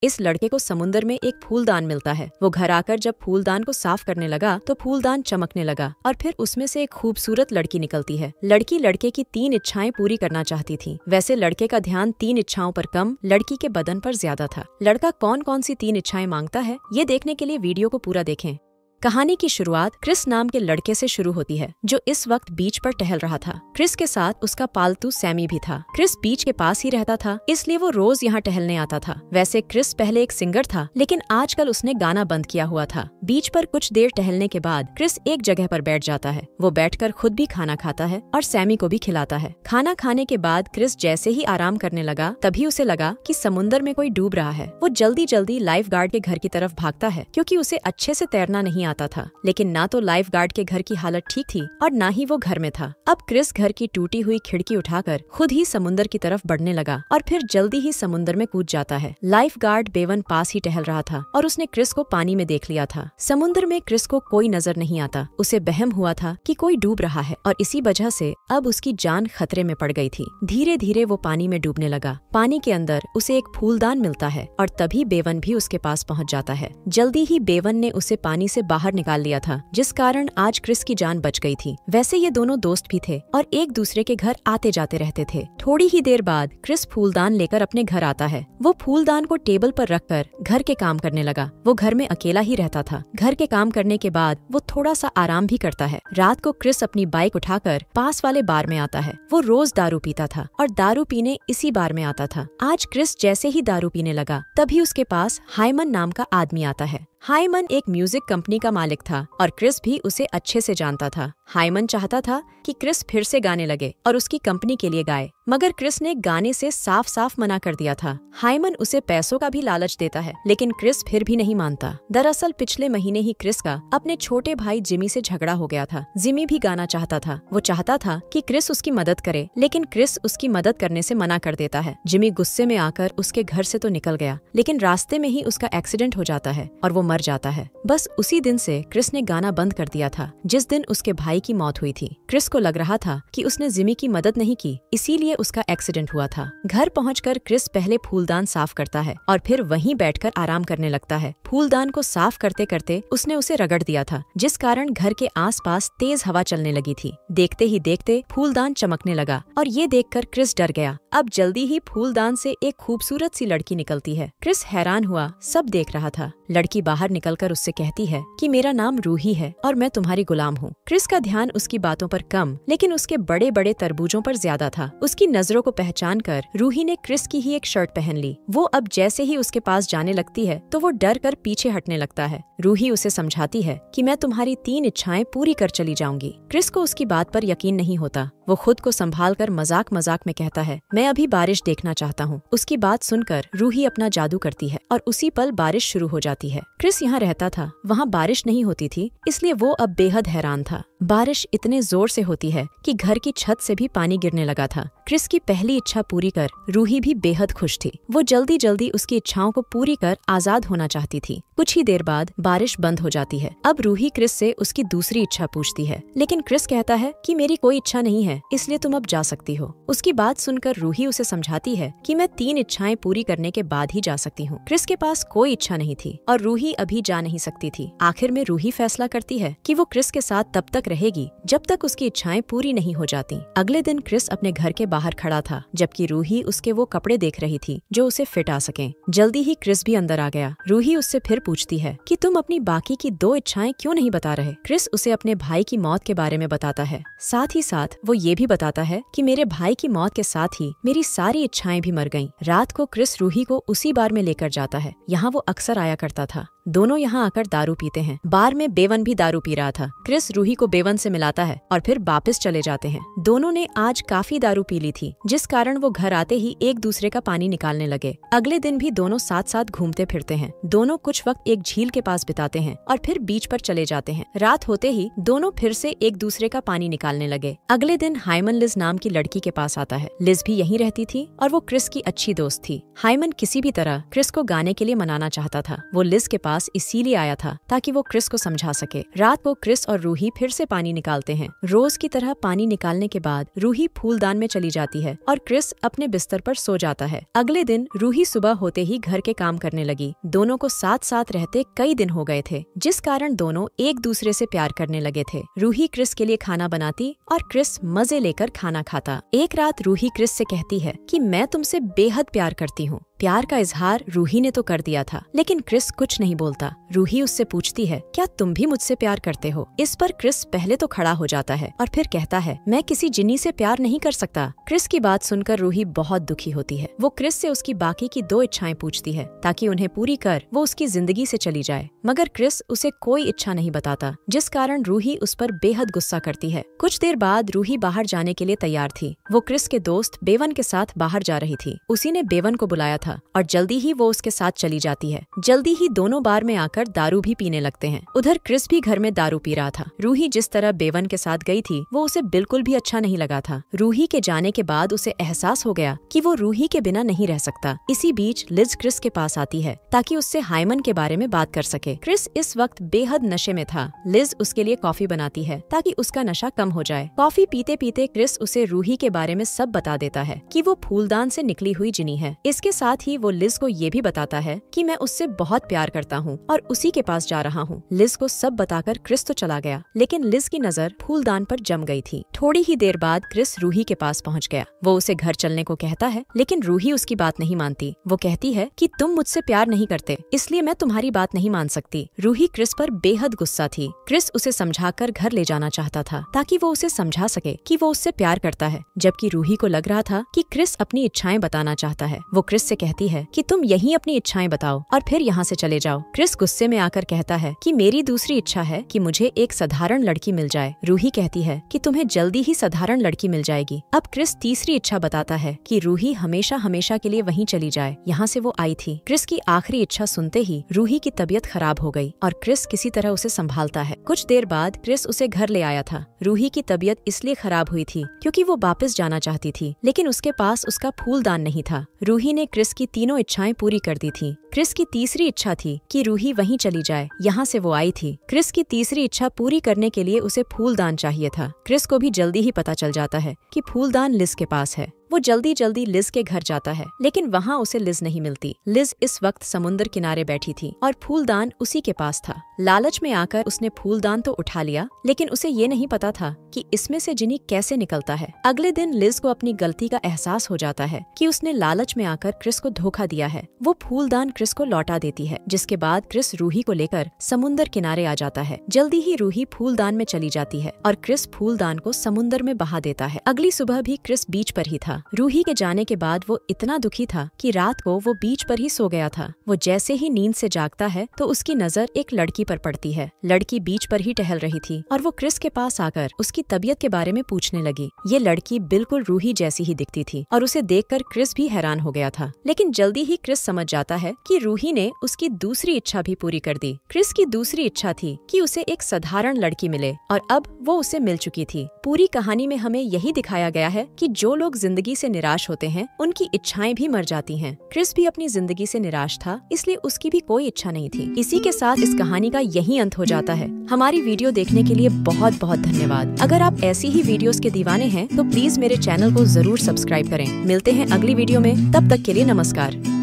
इस लड़के को समुद्र में एक फूलदान मिलता है। वो घर आकर जब फूलदान को साफ करने लगा तो फूलदान चमकने लगा और फिर उसमें से एक खूबसूरत लड़की निकलती है। लड़की लड़के की 3 इच्छाएं पूरी करना चाहती थी। वैसे लड़के का ध्यान 3 इच्छाओं पर कम, लड़की के बदन पर ज्यादा था। लड़का कौन कौन सी 3 इच्छाएं मांगता है, ये देखने के लिए वीडियो को पूरा देखें। कहानी की शुरुआत क्रिस नाम के लड़के से शुरू होती है, जो इस वक्त बीच पर टहल रहा था। क्रिस के साथ उसका पालतू सैमी भी था। क्रिस बीच के पास ही रहता था, इसलिए वो रोज यहाँ टहलने आता था। वैसे क्रिस पहले एक सिंगर था, लेकिन आजकल उसने गाना बंद किया हुआ था। बीच पर कुछ देर टहलने के बाद क्रिस एक जगह पर बैठ जाता है। वो बैठकर खुद भी खाना खाता है और सैमी को भी खिलाता है। खाना खाने के बाद क्रिस जैसे ही आराम करने लगा, तभी उसे लगा कि समुद्र में कोई डूब रहा है। वो जल्दी जल्दी लाइफ गार्ड के घर की तरफ भागता है, क्योंकि उसे अच्छे से तैरना नहीं आता था। लेकिन ना तो लाइफ गार्ड के घर की हालत ठीक थी और ना ही वो घर में था। अब क्रिस घर की टूटी हुई खिड़की उठाकर खुद ही समुद्र की तरफ बढ़ने लगा और फिर जल्दी ही समुद्र में कूद जाता है। लाइफ गार्ड बेवन पास ही टहल रहा था और उसने क्रिस को पानी में देख लिया था। समुद्र में क्रिस को कोई नजर नहीं आता। उसे वहम हुआ था कि कोई डूब रहा है और इसी वजह से अब उसकी जान खतरे में पड़ गई थी। धीरे धीरे वो पानी में डूबने लगा। पानी के अंदर उसे एक फूलदान मिलता है और तभी बेवन भी उसके पास पहुंच जाता है। जल्दी ही बेवन ने उसे पानी से बाहर निकाल लिया था, जिस कारण आज क्रिस की जान बच गई थी। वैसे ये दोनों दोस्त भी थे और एक दूसरे के घर आते जाते रहते थे। थोड़ी ही देर बाद क्रिस फूलदान लेकर अपने घर आता है। वो फूलदान को टेबल पर रखकर घर के काम करने लगा। वो घर में अकेला ही रहता था। घर के काम करने के बाद वो थोड़ा सा आराम भी करता है। रात को क्रिस अपनी बाइक उठाकर पास वाले बार में आता है। वो रोज दारू पीता था और दारू पीने इसी बार में आता था। आज क्रिस जैसे ही दारू पीने लगा, तभी उसके पास हाइमन नाम का आदमी आता है। हाइमन एक म्यूजिक कंपनी का मालिक था और क्रिस भी उसे अच्छे से जानता था। हाइमन चाहता था कि क्रिस फिर से गाने लगे और उसकी कंपनी के लिए गाए, मगर क्रिस ने गाने से साफ साफ मना कर दिया था। हाइमन उसे पैसों का भी लालच देता है, लेकिन क्रिस फिर भी नहीं मानता। दरअसल पिछले महीने ही क्रिस का अपने छोटे भाई जिमी से झगड़ा हो गया था। जिमी भी गाना चाहता था। वो चाहता था कि क्रिस उसकी मदद करे, लेकिन क्रिस उसकी मदद करने से मना कर देता है। जिमी गुस्से में आकर उसके घर से तो निकल गया, लेकिन रास्ते में ही उसका एक्सीडेंट हो जाता है और वो मर जाता है। बस उसी दिन से क्रिस ने गाना बंद कर दिया था, जिस दिन उसके भाई की मौत हुई थी। क्रिस को लग रहा था कि उसने जिमी की मदद नहीं की, इसीलिए उसका एक्सीडेंट हुआ था। घर पहुंचकर क्रिस पहले फूलदान साफ करता है और फिर वहीं बैठकर आराम करने लगता है। फूलदान को साफ करते करते उसने उसे रगड़ दिया था, जिस कारण घर के आसपास तेज हवा चलने लगी थी। देखते ही देखते फूलदान चमकने लगा और ये देखकर क्रिस डर गया। अब जल्दी ही फूलदान से एक खूबसूरत सी लड़की निकलती है। क्रिस हैरान हुआ, सब देख रहा था। लड़की बाहर निकलकर उससे कहती है कि मेरा नाम रूही है और मैं तुम्हारी गुलाम हूँ। क्रिस का ध्यान उसकी बातों पर कम, लेकिन उसके बड़े बड़े तरबूजों पर ज्यादा था। उसकी नजरों को पहचान कर रूही ने क्रिस की ही एक शर्ट पहन ली। वो अब जैसे ही उसके पास जाने लगती है तो वो डर कर पीछे हटने लगता है। रूही उसे समझाती है कि मैं तुम्हारी 3 इच्छाएं पूरी कर चली जाऊंगी। क्रिस को उसकी बात पर यकीन नहीं होता। वो खुद को संभाल कर मजाक मजाक में कहता है, मैं अभी बारिश देखना चाहता हूँ। उसकी बात सुनकर रूही अपना जादू करती है और उसी पल बारिश शुरू हो जाती है। क्रिस यहाँ रहता था, वहाँ बारिश नहीं होती थी, इसलिए वो अब बेहद हैरान था। बारिश इतने जोर से होती है कि घर की छत से भी पानी गिरने लगा था। क्रिस की पहली इच्छा पूरी कर रूही भी बेहद खुश थी। वो जल्दी जल्दी उसकी इच्छाओं को पूरी कर आजाद होना चाहती थी। कुछ ही देर बाद बारिश बंद हो जाती है। अब रूही क्रिस से उसकी दूसरी इच्छा पूछती है, लेकिन क्रिस कहता है कि मेरी कोई इच्छा नहीं है, इसलिए तुम अब जा सकती हो। उसकी बात सुनकर रूही उसे समझाती है कि मैं 3 इच्छाएं पूरी करने के बाद ही जा सकती हूँ। क्रिस के पास कोई इच्छा नहीं थी और रूही अभी जा नहीं सकती थी। आखिर में रूही फैसला करती है कि वो क्रिस के साथ तब तक रहेगी जब तक उसकी इच्छाएं पूरी नहीं हो जाती। अगले दिन क्रिस अपने घर के बाहर खड़ा था, जबकि रूही उसके वो कपड़े देख रही थी जो उसे फिट आ सके। जल्दी ही क्रिस भी अंदर आ गया। रूही उससे फिर पूछती है कि तुम अपनी बाकी की 2 इच्छाएं क्यों नहीं बता रहे। क्रिस उसे अपने भाई की मौत के बारे में बताता है। साथ ही साथ वो ये भी बताता है कि मेरे भाई की मौत के साथ ही मेरी सारी इच्छाएं भी मर गईं। रात को क्रिस रूही को उसी बार में लेकर जाता है। यहाँ वो अक्सर आया करता था। दोनों यहाँ आकर दारू पीते हैं। बार में बेवन भी दारू पी रहा था। क्रिस रूही को बेवन से मिलाता है और फिर वापस चले जाते हैं। दोनों ने आज काफी दारू पी ली थी, जिस कारण वो घर आते ही एक दूसरे का पानी निकालने लगे। अगले दिन भी दोनों साथ साथ घूमते फिरते हैं। दोनों कुछ वक्त एक झील के पास बिताते हैं और फिर बीच पर चले जाते हैं। रात होते ही दोनों फिर से एक दूसरे का पानी निकालने लगे। अगले दिन हाइमन लिज नाम की लड़की के पास आता है। लिज भी यहीं रहती थी और वो क्रिस की अच्छी दोस्त थी। हाइमन किसी भी तरह क्रिस को गाने के लिए मनाना चाहता था। वो लिज के पास पास इसीलिए आया था ताकि वो क्रिस को समझा सके। रात को क्रिस और रूही फिर से पानी निकालते हैं। रोज की तरह पानी निकालने के बाद रूही फूलदान में चली जाती है और क्रिस अपने बिस्तर पर सो जाता है। अगले दिन रूही सुबह होते ही घर के काम करने लगी। दोनों को साथ साथ रहते कई दिन हो गए थे, जिस कारण दोनों एक दूसरे से प्यार करने लगे थे। रूही क्रिस के लिए खाना बनाती और क्रिस मजे लेकर खाना खाता। एक रात रूही क्रिस से कहती है कि मैं तुमसे बेहद प्यार करती हूँ। प्यार का इजहार रूही ने तो कर दिया था, लेकिन क्रिस कुछ नहीं बोलता। रूही उससे पूछती है, क्या तुम भी मुझसे प्यार करते हो? इस पर क्रिस पहले तो खड़ा हो जाता है और फिर कहता है, मैं किसी जिन्नी से प्यार नहीं कर सकता। क्रिस की बात सुनकर रूही बहुत दुखी होती है। वो क्रिस से उसकी बाकी की 2 इच्छाएं पूछती है ताकि उन्हें पूरी कर वो उसकी जिंदगी से चली जाए, मगर क्रिस उसे कोई इच्छा नहीं बताता, जिस कारण रूही उस पर बेहद गुस्सा करती है। कुछ देर बाद रूही बाहर जाने के लिए तैयार थी। वो क्रिस के दोस्त बेवन के साथ बाहर जा रही थी। उसी ने बेवन को बुलाया था और जल्दी ही वो उसके साथ चली जाती है। जल्दी ही दोनों बार में आकर दारू भी पीने लगते हैं। उधर क्रिस भी घर में दारू पी रहा था। रूही जिस तरह बेवन के साथ गई थी वो उसे बिल्कुल भी अच्छा नहीं लगा था। रूही के जाने के बाद उसे एहसास हो गया कि वो रूही के बिना नहीं रह सकता। इसी बीच लिज क्रिस के पास आती है ताकि उससे हाइमन के बारे में बात कर सके। क्रिस इस वक्त बेहद नशे में था। लिज उसके लिए कॉफी बनाती है ताकि उसका नशा कम हो जाए। कॉफी पीते पीते क्रिस उसे रूही के बारे में सब बता देता है कि वो फूलदान से निकली हुई जिनी है। इसके साथ ही वो लिज को ये भी बताता है कि मैं उससे बहुत प्यार करता हूँ और उसी के पास जा रहा हूँ। लिज को सब बताकर क्रिस तो चला गया, लेकिन लिज की नजर फूलदान पर जम गई थी। थोड़ी ही देर बाद क्रिस रूही के पास पहुँच गया। वो उसे घर चलने को कहता है, लेकिन रूही उसकी बात नहीं मानती। वो कहती है कि तुम मुझसे प्यार नहीं करते, इसलिए मैं तुम्हारी बात नहीं मान सकती। रूही क्रिस पर बेहद गुस्सा थी। क्रिस उसे समझाकर घर ले जाना चाहता था ताकि वो उसे समझा सके कि वो उससे प्यार करता है, जबकि रूही को लग रहा था कि क्रिस अपनी इच्छाएं बताना चाहता है। वो क्रिस से कहती है कि तुम यहीं अपनी इच्छाएं बताओ और फिर यहाँ से चले जाओ। क्रिस गुस्से में आकर कहता है कि मेरी दूसरी इच्छा है कि मुझे एक साधारण लड़की मिल जाए। रूही कहती है कि तुम्हें जल्दी ही साधारण लड़की मिल जाएगी। अब क्रिस तीसरी इच्छा बताता है कि रूही हमेशा हमेशा के लिए वहीं चली जाए, यहाँ से वो आई थी। क्रिस की आखिरी इच्छा सुनते ही रूही की तबीयत खराब हो गई और क्रिस किसी तरह उसे संभालता है। कुछ देर बाद क्रिस उसे घर ले आया था। रूही की तबीयत इसलिए खराब हुई थी क्योंकि वो वापस जाना चाहती थी, लेकिन उसके पास उसका फूलदान नहीं था। रूही ने क्रिस की तीनों इच्छाएं पूरी कर दी थी। क्रिस की तीसरी इच्छा थी कि रूही वहीं चली जाए, यहाँ से वो आई थी। क्रिस की तीसरी इच्छा पूरी करने के लिए उसे फूलदान चाहिए था। क्रिस को भी जल्दी ही पता चल जाता है कि फूलदान लिज के पास है। वो जल्दी जल्दी लिज के घर जाता है, लेकिन वहाँ उसे लिज नहीं मिलती। लिज इस वक्त समुद्र किनारे बैठी थी और फूलदान उसी के पास था। लालच में आकर उसने फूलदान तो उठा लिया, लेकिन उसे ये नहीं पता था कि इसमें से जिनी कैसे निकलता है। अगले दिन लिज को अपनी गलती का एहसास हो जाता है कि उसने लालच में आकर क्रिस को धोखा दिया है। वो फूलदान क्रिस को लौटा देती है, जिसके बाद क्रिस रूही को लेकर समुद्र किनारे आ जाता है। जल्दी ही रूही फूलदान में चली जाती है और क्रिस फूलदान को समुद्र में बहा देता है। अगली सुबह भी क्रिस बीच पर ही था। रूही के जाने के बाद वो इतना दुखी था कि रात को वो बीच पर ही सो गया था। वो जैसे ही नींद से जागता है तो उसकी नजर एक लड़की पर पड़ती है। लड़की बीच पर ही टहल रही थी और वो क्रिस के पास आकर उसकी तबीयत के बारे में पूछने लगी। ये लड़की बिल्कुल रूही जैसी ही दिखती थी और उसे देखकर क्रिस भी हैरान हो गया था, लेकिन जल्दी ही क्रिस समझ जाता है कि रूही ने उसकी दूसरी इच्छा भी पूरी कर दी। क्रिस की दूसरी इच्छा थी कि उसे एक साधारण लड़की मिले और अब वो उसे मिल चुकी थी। पूरी कहानी में हमें यही दिखाया गया है कि जो लोग जिंदगी से निराश होते हैं उनकी इच्छाएं भी मर जाती हैं। क्रिस भी अपनी जिंदगी से निराश था, इसलिए उसकी भी कोई इच्छा नहीं थी। इसी के साथ इस कहानी का यही अंत हो जाता है। हमारी वीडियो देखने के लिए बहुत बहुत धन्यवाद। अगर आप ऐसी ही वीडियोस के दीवाने हैं तो प्लीज मेरे चैनल को जरूर सब्सक्राइब करें। मिलते हैं अगली वीडियो में, तब तक के लिए नमस्कार।